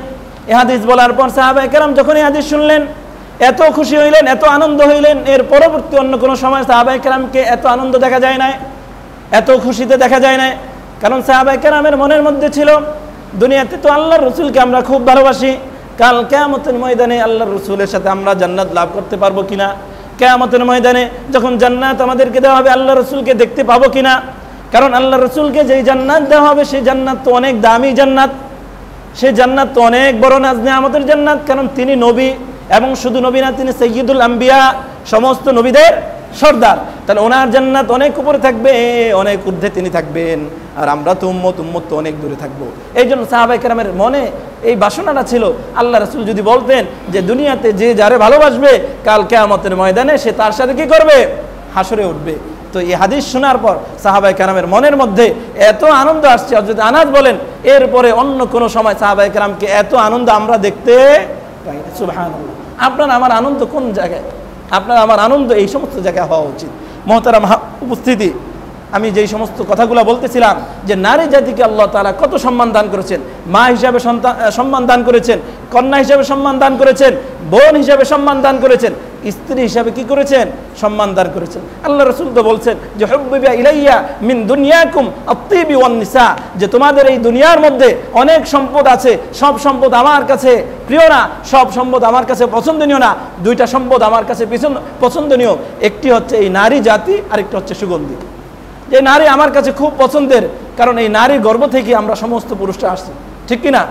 এই হাদিস বলার পর সাহাবায়ে কেরাম যখন এই হাদিস শুনলেন এত খুশি হইলেন, এত আনন্দ হইলেন। এর পরবর্তী অন্য কোনো সময় সাহাবায়ে কেরামকে এত আনন্দ দেখা যায় না, এত খুশিতে দেখা যায় না। কারণ সাহাবায়ে কেরামের মনের মধ্যে ছিল দুনিয়াতে তো আল্লাহর রাসূলকে আমরা খুব ভালোবাসি, কাল কিয়ামতের ময়দানে আল্লাহর রাসূলের সাথে আমরা জান্নাত লাভ করতে পারবো কিনা, কিয়ামতের ময়দানে যখন জান্নাত আমাদেরকে দেওয়া হবে আল্লাহর রাসূলকে দেখতে পাবো কিনা। কারণ আল্লাহর রাসূলকে যেই জান্নাত দেওয়া হবে সেই জান্নাত তো অনেক দামি জান্নাত, সেই জান্নাত তো অনেক বড় নাজ নেয়ামতের জান্নাত। কারণ তিনি নবী এবং শুধু নবী না, তিনি সাইয়্যিদুল আম্বিয়া, সমস্ত নবীদের সর্দার। তাহলে ওনার জান্নাত অনেক উপরে থাকবে, অনেক ঊর্ধ্বে তিনি থাকবেন, আর আমরা তো উম্মত তো অনেক দূরে থাকবো। এই জন্য সাহাবায়ে কেরামের মনে এই বাসনাটা ছিল আল্লাহ রাসূল যদি বলতেন যে দুনিয়াতে যে যারে ভালোবাসবে কাল কিয়ামতের ময়দানে সে তার সাথে কি করবে? হাসরে উঠবে। তো এই হাদিস শোনার পর সাহাবায়ে কেরামের মনের মধ্যে এত আনন্দ আসছে। হযরত আনাস বলেন এরপরে অন্য কোনো সময় সাহাবায়ে কেরামকে এত আনন্দ আমরা দেখতে পাই না। সুবহানাল্লাহ। আপনার আমার আনন্দ কোন জায়গায়? আপনার আমার আনন্দ এই সমস্ত জায়গায় হওয়া উচিত। মহতারাম উপস্থিতি, আমি যেই সমস্ত কথাগুলো বলতেছিলাম যে নারী জাতিকে আল্লাহ তাআলা কত সম্মান দান করেছেন, মা হিসাবে সম্মান দান করেছেন, কন্যা হিসাবে সম্মান দান করেছেন, বোন হিসাবে সম্মান দান করেছেন, স্ত্রী হিসাবে কি করেছেন? সম্মান দান করেছেন। আল্লাহ রাসূল তো বলছেন যে হুব্বিবা ইলাইয়া মিন দুনিয়াকুম আত-তিবি ওয়ান নিসা, যে তোমাদের এই দুনিয়ার মধ্যে অনেক সম্পদ আছে, সব সম্পদ আমার কাছে প্রিয় না, সব সম্পদ আমার কাছে পছন্দনীয় না। 2টা সম্পদ আমার কাছে পছন্দনীয়, একটি হচ্ছে এই নারী জাতি, আরেকটি হচ্ছে সুগন্ধি। যে নারী আমার কাছে খুব পছন্দের, কারণ এই নারীর গর্ভ থেকে আমরা সমস্ত পুরুষরা আসছি, ঠিক কিনা?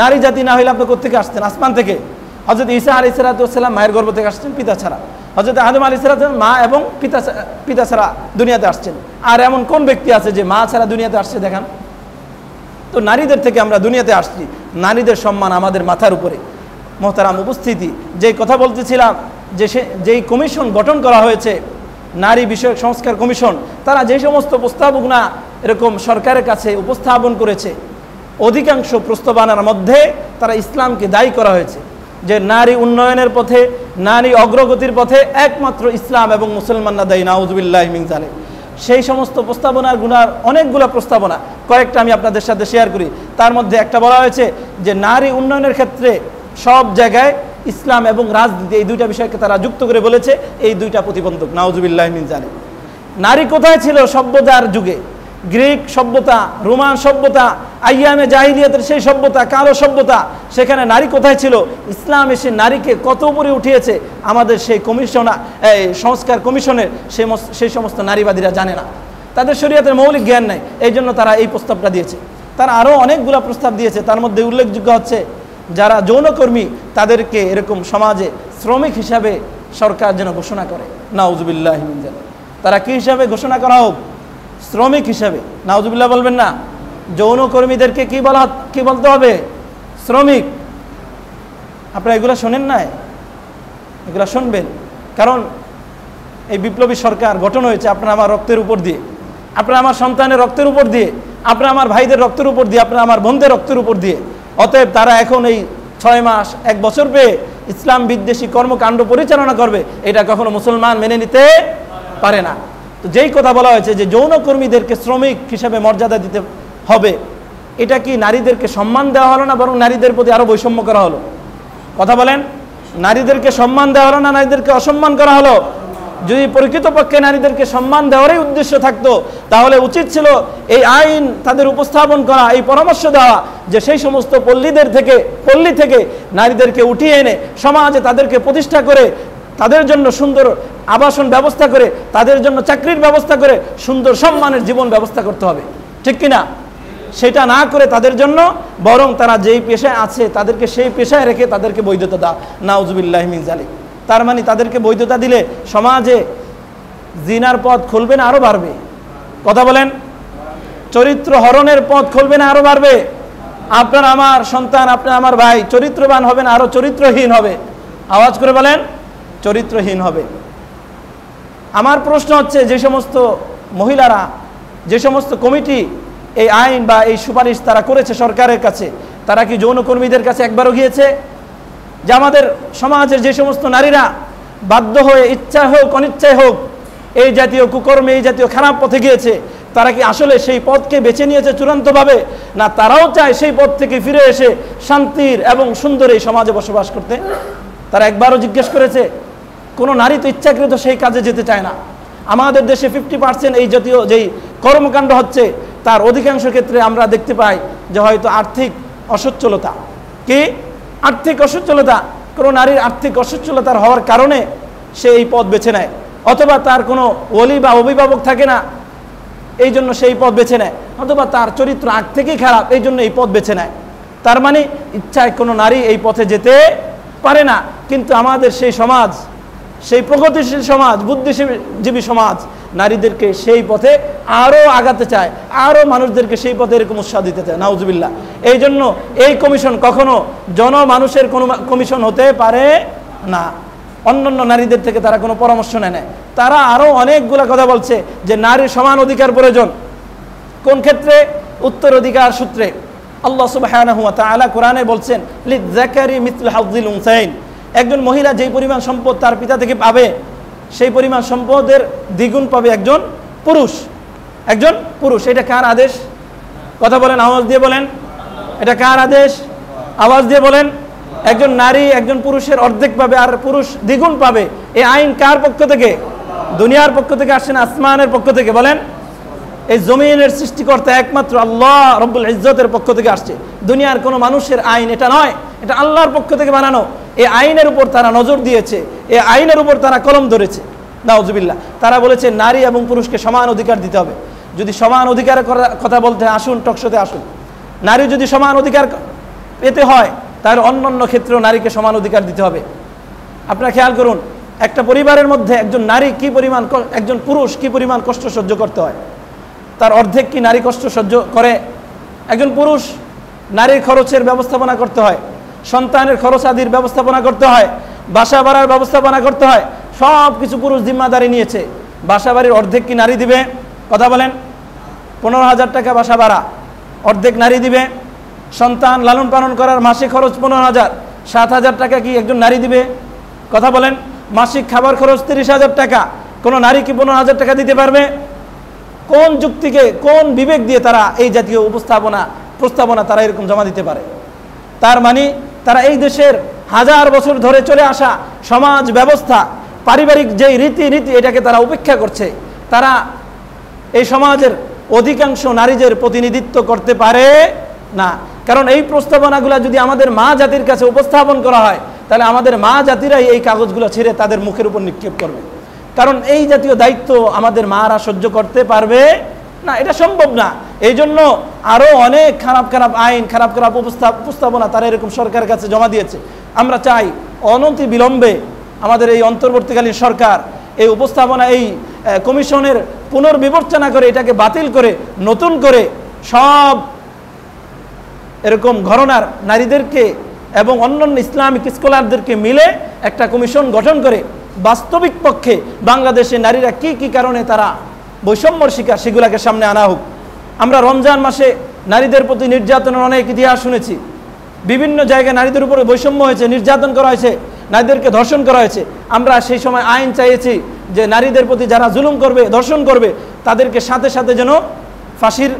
নারী জাতি না হইলে আপনি কোত্থেকে আসতেন? আসমান থেকে। হযরত ঈসা আলাইহিস সালাম মায়ের গর্ভ থেকে আসছেন, পিতা ছাড়া। হযরত আদম আলাইহিস সালাম মা এবং পিতা ছাড়া দুনিয়াতে আসছেন। আর এমন কোন ব্যক্তি আছে যে মা ছাড়া দুনিয়াতে আসছে? দেখান তো। নারীদের থেকে আমরা দুনিয়াতে আসছি, নারীদের সম্মান আমাদের মাথার উপরে। মহতারাম উপস্থিতি, যে কথা বলতেছিলাম যে যেই কমিশন গঠন করা হয়েছে, নারী বিষয়ক সংস্কার কমিশন, তারা যে সমস্ত প্রস্তাবনা এরকম সরকারের কাছে উপস্থাপন করেছে, অধিকাংশ প্রস্তাবনার মধ্যে তারা ইসলামকে দায়ী করা হয়েছে। যে নারী উন্নয়নের পথে, নারী অগ্রগতির পথে একমাত্র ইসলাম এবং মুসলমানরা দায়ী, নাউজুবিল্লাহি মিন যালিক। সেই সমস্ত প্রস্তাবনার গুনার অনেকগুলো প্রস্তাবনা, কয়েকটা আমি আপনাদের সাথে শেয়ার করি। তার মধ্যে একটা বলা হয়েছে যে নারী উন্নয়নের ক্ষেত্রে সব জায়গায় ইসলাম এবং রাজনীতি এই দুইটা বিষয়কে তারা যুক্ত করে বলেছে এই দুইটা প্রতিবন্ধক, নাউজুবিল্লাহি মিন যালিক। নারী কোথায় ছিল সভ্যতার যুগে? গ্রিক সভ্যতা, রোমান সভ্যতা, আইয়ামে জাহিলিয়াতের সেই সভ্যতা, কালো সভ্যতা, সেখানে নারী কোথায় ছিল? ইসলাম এসে নারীকে কত উপরে উঠিয়েছে আমাদের সেই সংস্কার কমিশনের সেই সমস্ত নারীবাদীরা জানে না, তাদের শরীয়তের মৌলিক জ্ঞান নেই, এই জন্য তারা এই প্রস্তাবটা দিয়েছে। তারা আরও অনেকগুলো প্রস্তাব দিয়েছে, তার মধ্যে উল্লেখযোগ্য হচ্ছে যারা যৌনকর্মী তাদেরকে এরকম সমাজে শ্রমিক হিসাবে সরকার যেন ঘোষণা করে, নাউজুবিল্লাহি মিন যালিক। তারা কি হিসাবে ঘোষণা করা হোক? শ্রমিক হিসাবে। নাউজুবিল্লাহ বলবেন না, যৌনকর্মীদেরকে কি বলতে হবে? শ্রমিক। আপনারা এগুলো শোনেন না? এগুলো শুনবেন, কারণ এই বিপ্লবী সরকার গঠন হয়েছে আপনার আমার রক্তের উপর দিয়ে, আপনার আমার সন্তানের রক্তের উপর দিয়ে, আপনার আমার ভাইদের রক্তের উপর দিয়ে, আপনার আমার বোনদের রক্তের উপর দিয়ে। অতএব তারা এখন এই 6 মাস 1 বছর পেয়ে ইসলাম বিদ্বেষী কর্মকাণ্ড পরিচালনা করবে, এটা কখনো মুসলমান মেনে নিতে পারে না। তো যেই কথা বলা হয়েছে যে যৌনকর্মীদেরকে শ্রমিক হিসাবে মর্যাদা দিতে হবে, এটা কি নারীদেরকে সম্মান দেওয়া হলো না, বরং নারীদের প্রতি আরো বৈষম্য করা হলো? কথা বলেন, নারীদেরকে সম্মান দেওয়া হলো না নারীদেরকে অসম্মান করা হলো? যদি প্রকৃতপক্ষে নারীদেরকে সম্মান দেওয়ারই উদ্দেশ্য থাকতো তাহলে উচিত ছিল এই আইন তাদের উপস্থাপন করা, এই পরামর্শ দেওয়া যে সেই সমস্ত পল্লী থেকে নারীদেরকে উঠিয়ে এনে সমাজে তাদেরকে প্রতিষ্ঠা করে, তাদের জন্য সুন্দর আবাসন ব্যবস্থা করে, তাদের জন্য চাকরির ব্যবস্থা করে সুন্দর সম্মানের জীবন ব্যবস্থা করতে হবে, ঠিক কিনা? সেটা না করে তাদের জন্য বরং তারা যেই পেশায় আছে তাদেরকে সেই পেশায় রেখে তাদেরকে বৈধতা দাও, নাউজুবিল্লাহি মিন যালিক। তার মানে তাদেরকে বৈধতা দিলে সমাজে জিনার পথ খুলবে না আরো বাড়বে? কথা বলেন, চরিত্র হরণের পথ খুলবে না আরো বাড়বে? আপনার আমার সন্তান, আপনার আমার ভাই চরিত্রবান হবে না আরো চরিত্রহীন হবে? আওয়াজ করে বলেন, চরিত্রহীন হবে। আমার প্রশ্ন হচ্ছে, যে সমস্ত মহিলারা, যে সমস্ত কমিটি এই আইন বা এই সুপারিশ তারা করেছে সরকারের কাছে, তারা কি যৌনকর্মীদের কাছে একবারও গিয়েছে? যে আমাদের সমাজের যে সমস্ত নারীরা বাধ্য হয়ে, ইচ্ছা হোক অনিচ্ছায় হোক, এই জাতীয় কুকর্মে, এই জাতীয় খারাপ পথে গিয়েছে, তারা কি আসলে সেই পথকে বেছে নিয়েছে চূড়ান্তভাবে, না তারাও চায় সেই পথ থেকে ফিরে এসে শান্তির এবং সুন্দর এই সমাজে বসবাস করতে? তারা একবারও জিজ্ঞেস করেছে? কোনো নারী তো ইচ্ছাকৃত সেই কাজে যেতে চায় না। আমাদের দেশে 50% এই জাতীয় যেই কর্মকাণ্ড হচ্ছে তার অধিকাংশ ক্ষেত্রে আমরা দেখতে পাই যে হয়তো আর্থিক অসচ্ছলতা। কি আর্থিক অসচ্ছলতা? কোনো নারীর আর্থিক অসচ্ছলতার হওয়ার কারণে সে এই পথ বেছে নেয়, অথবা তার কোনো ওলি বা অভিভাবক থাকে না এই জন্য সেই পথ বেছে নেয়, অথবা তার চরিত্র আগ থেকেই খারাপ এই জন্য এই পথ বেছে নেয়। তার মানে ইচ্ছায় কোনো নারী এই পথে যেতে পারে না। কিন্তু আমাদের সেই সমাজ, সেই প্রগতিশীল সমাজ, বুদ্ধিজীবী সমাজ নারীদেরকে সেই পথে আরও আগাতে চায়, আরও মানুষদেরকে সেই পথে এরকম উৎসাহ দিতে চায়, নাউজুবিল্লাহ। এই জন্য এই কমিশন কখনো জনমানুষের কোনো কমিশন হতে পারে না। অন্যান্য নারীদের থেকে তারা কোনো পরামর্শ নেয় না। তারা আরও অনেকগুলো কথা বলছে যে নারীর সমান অধিকার প্রয়োজন। কোন ক্ষেত্রে? উত্তরাধিকার সূত্রে। আল্লাহ সুবহানাহু ওয়া তাআলা কোরআনে বলছেন, লিয-যাকারি মিসলু হাযযিল উনসাইন। একজন মহিলা যেই পরিমাণ সম্পদ তার পিতা থেকে পাবে সেই পরিমাণ সম্পদের দ্বিগুণ পাবে একজন পুরুষ। এটা কার আদেশ? কথা বলেন, আওয়াজ দিয়ে বলেন, এটা কার আদেশ? আওয়াজ দিয়ে বলেন। একজন নারী একজন পুরুষের অর্ধেক পাবে আর পুরুষ দ্বিগুণ পাবে। এই আইন কার পক্ষ থেকে? দুনিয়ার পক্ষ থেকে আসছে না আসমানের পক্ষ থেকে? বলেন। এই জমিনের সৃষ্টিকর্তা একমাত্র আল্লাহ রব্বুল ইজ্জতের পক্ষ থেকে আসছে। দুনিয়ার কোনো মানুষের আইন এটা নয়, এটা আল্লাহর পক্ষ থেকে বানানো। এই আইনের উপর তারা নজর দিয়েছে, এই আইনের উপর তারা কলম ধরেছে, নাউজুবিল্লাহ। তারা বলেছে নারী এবং পুরুষকে সমান অধিকার দিতে হবে। যদি সমান অধিকারের কথা বলতে আসুন, টকশোতে আসুন। নারী যদি সমান অধিকার পেতে হয় তাহলে অন্যান্য ক্ষেত্রেও নারীকে সমান অধিকার দিতে হবে। আপনারা খেয়াল করুন, একটা পরিবারের মধ্যে একজন নারী কি পরিমাণ, একজন পুরুষ কি পরিমাণ কষ্ট সহ্য করতে হয়, তার অর্ধেক কি নারী কষ্ট সহ্য করে? একজন পুরুষ নারীর খরচের ব্যবস্থাপনা করতে হয়, সন্তানের খরচ আদির ব্যবস্থাপনা করতে হয়, বাসা ভাড়ার ব্যবস্থাপনা করতে হয়, সব কিছু পুরুষ জিম্মাদারি নিয়েছে। বাসা বাড়ির অর্ধেক কি নারী দিবে? কথা বলেন। 15,000 টাকা বাসা ভাড়া, অর্ধেক নারী দিবে। সন্তান লালন পালন করার মাসে খরচ 15,000, 7,000 টাকা কি একজন নারী দিবে? কথা বলেন। মাসিক খাবার খরচ 30,000 টাকা, কোনো নারী কি 15,000 টাকা দিতে পারবে? কোন যুক্তিকে, কোন বিবেক দিয়ে তারা এই জাতীয় প্রস্তাবনা তারা এরকম জমা দিতে পারে? তার মানে তারা এই দেশের হাজার বছর ধরে চলে আসা সমাজ ব্যবস্থা, পারিবারিক যেই রীতিনীতি, এটাকে তারা উপেক্ষা করছে। তারা এই সমাজের অধিকাংশ নারীদের প্রতিনিধিত্ব করতে পারে না। কারণ এই প্রস্তাবনাগুলো যদি আমাদের মা জাতির কাছে উপস্থাপন করা হয়, তাহলে আমাদের মা জাতিরাই এই কাগজগুলো ছিঁড়ে তাদের মুখের উপর নিক্ষেপ করবে। কারণ এই জাতীয় দায়িত্ব আমাদের মারা সহ্য করতে পারবে না, এটা সম্ভব না। এই জন্য আরও অনেক খারাপ খারাপ আইন, খারাপ খারাপ উপস্থাপনা তারা এরকম সরকারের কাছে জমা দিয়েছে। আমরা চাই অনতি বিলম্বে আমাদের এই অন্তর্বর্তীকালীন সরকার এই উপস্থাপনা, এই কমিশনের পুনর্বিবেচনা করে এটাকে বাতিল করে নতুন করে সব এরকম ঘরানার নারীদেরকে এবং অন্যান্য ইসলামিক স্কলারদেরকে মিলে একটা কমিশন গঠন করে বাস্তবিক পক্ষে বাংলাদেশে নারীরা কি কি কারণে তারা বৈষম্যর শিকার, সেগুলোকে সামনে আনা হোক। আমরা রমজান মাসে নারীদের প্রতি নির্যাতনের অনেক ইতিহাস শুনেছি। বিভিন্ন জায়গায় নারীদের উপরে বৈষম্য হয়েছে, নির্যাতন করা হয়েছে, নারীদেরকে ধর্ষণ করা হয়েছে। আমরা সেই সময় আইন চাইছি যে নারীদের প্রতি যারা জুলুম করবে, ধর্ষণ করবে, তাদেরকে সাথে সাথে যেন ফাঁসির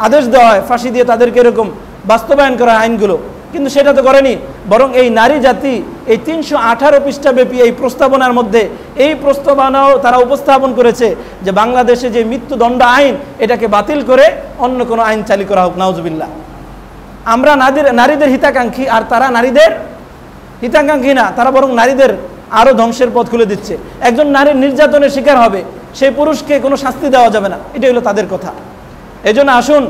আদেশ দেওয়া হয়, ফাঁসি দিয়ে তাদেরকে এরকম বাস্তবায়ন করা আইনগুলো। কিন্তু সেটা তো করেনি, বরং এই নারী জাতি এই 318 পৃষ্ঠা ব্যাপী এই প্রস্তাবনার মধ্যে এই প্রস্তাবনাও তারা উপস্থাপন করেছে যে বাংলাদেশে যে মৃত্যুদণ্ড আইন, এটাকে বাতিল করে অন্য কোনো আইন চালু করা হোক। নাউজুবিল্লাহ। আমরা নারীদের হিতাকাঙ্ক্ষী, আর তারা নারীদের হিতাকাঙ্ক্ষী না, তারা বরং নারীদের আরও ধ্বংসের পথ খুলে দিচ্ছে। একজন নারীর নির্যাতনের শিকার হবে, সেই পুরুষকে কোনো শাস্তি দেওয়া যাবে না, এটাই হলো তাদের কথা। এই জন্য আসুন,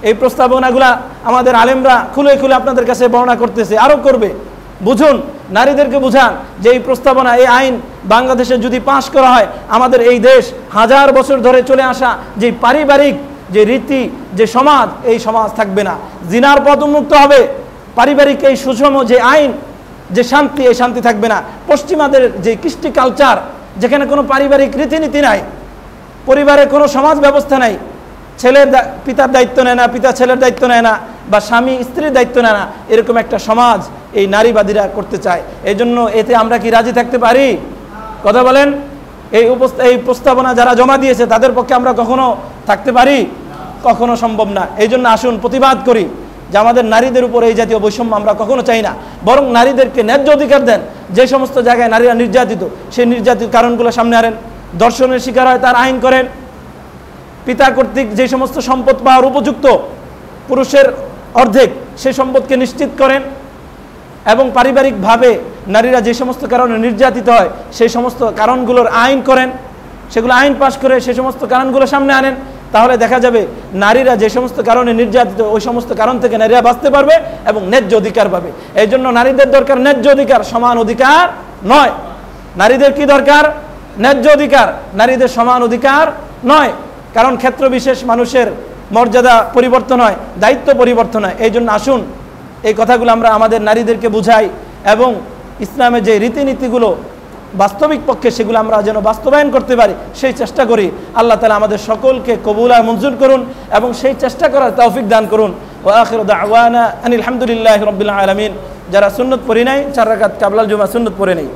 এই প্রস্তাবনাগুলা আমাদের আলেমরা খুলে খুলে আপনাদের কাছে বর্ণনা করতেছে, আরও করবে। বুঝুন, নারীদেরকে বুঝান যে এই প্রস্তাবনা, এই আইন বাংলাদেশে যদি পাশ করা হয়, আমাদের এই দেশ হাজার বছর ধরে চলে আসা যে পারিবারিক যে রীতি, যে সমাজ, এই সমাজ থাকবে না। জিনার পথ উন্মুক্ত হবে। পারিবারিক এই সুষম যে আইন, যে শান্তি, এই শান্তি থাকবে না। পশ্চিমাদের যে কৃষ্টি কালচার, যেখানে কোনো পারিবারিক রীতিনীতি নাই, পরিবারে কোনো সমাজ ব্যবস্থা নাই, ছেলের পিতার দায়িত্ব নেয় না, পিতা ছেলের দায়িত্ব নেয় না, বা স্বামী স্ত্রীর দায়িত্ব নেয় না, এরকম একটা সমাজ এই নারীবাদীরা করতে চায়। এই জন্য এতে আমরা কি রাজি থাকতে পারি? কথা বলেন। এই প্রস্তাবনা যারা জমা দিয়েছে তাদের পক্ষে আমরা কখনো থাকতে পারি? কখনো সম্ভব না। এই জন্য আসুন প্রতিবাদ করি যে আমাদের নারীদের উপর এই জাতীয় বৈষম্য আমরা কখনো চাই না, বরং নারীদেরকে ন্যায্য অধিকার দেন। যে সমস্ত জায়গায় নারীরা নির্যাতিত, সেই নির্যাতিত কারণগুলো সামনে আনেন। ধর্ষণের শিকার হয় তার আইন করেন। পিতা কর্তৃক যে সমস্ত সম্পদ পাওয়ার উপযুক্ত পুরুষের অর্ধেক, সেই সম্পদকে নিশ্চিত করেন। এবং পারিবারিকভাবে নারীরা যে সমস্ত কারণে নির্যাতিত হয়, সেই সমস্ত কারণগুলোর আইন করেন, সেগুলো আইন পাশ করে সেই সমস্ত কারণগুলো সামনে আনেন। তাহলে দেখা যাবে নারীরা যে সমস্ত কারণে নির্যাতিত, ওই সমস্ত কারণ থেকে নারীরা বাঁচতে পারবে এবং ন্যায্য অধিকার পাবে। এই জন্য নারীদের দরকার ন্যায্য অধিকার, সমান অধিকার নয়। নারীদের কি দরকার? ন্যায্য অধিকার, নারীদের সমান অধিকার নয়। কারণ ক্ষেত্র বিশেষ মানুষের মর্যাদা পরিবর্তন হয়, দায়িত্ব পরিবর্তন হয়। এই জন্য আসুন এই কথাগুলো আমরা আমাদের নারীদেরকে বুঝাই এবং ইসলামের যে রীতিনীতিগুলো বাস্তবিক পক্ষে, সেগুলো আমরা যেন বাস্তবায়ন করতে পারি, সেই চেষ্টা করি। আল্লাহ তাআলা আমাদের সকলকে কবুল আর মঞ্জুর করুন এবং সেই চেষ্টা করার তৌফিক দান করুন। ওয়া আখিরু দাওয়ানা আনিল হামদুলিল্লাহি রাব্বিল আলামিন। যারা সুন্নত পড়ি নাই, 4 রাকাত কাবলাল জুমা সুন্নত পড়ে নেই।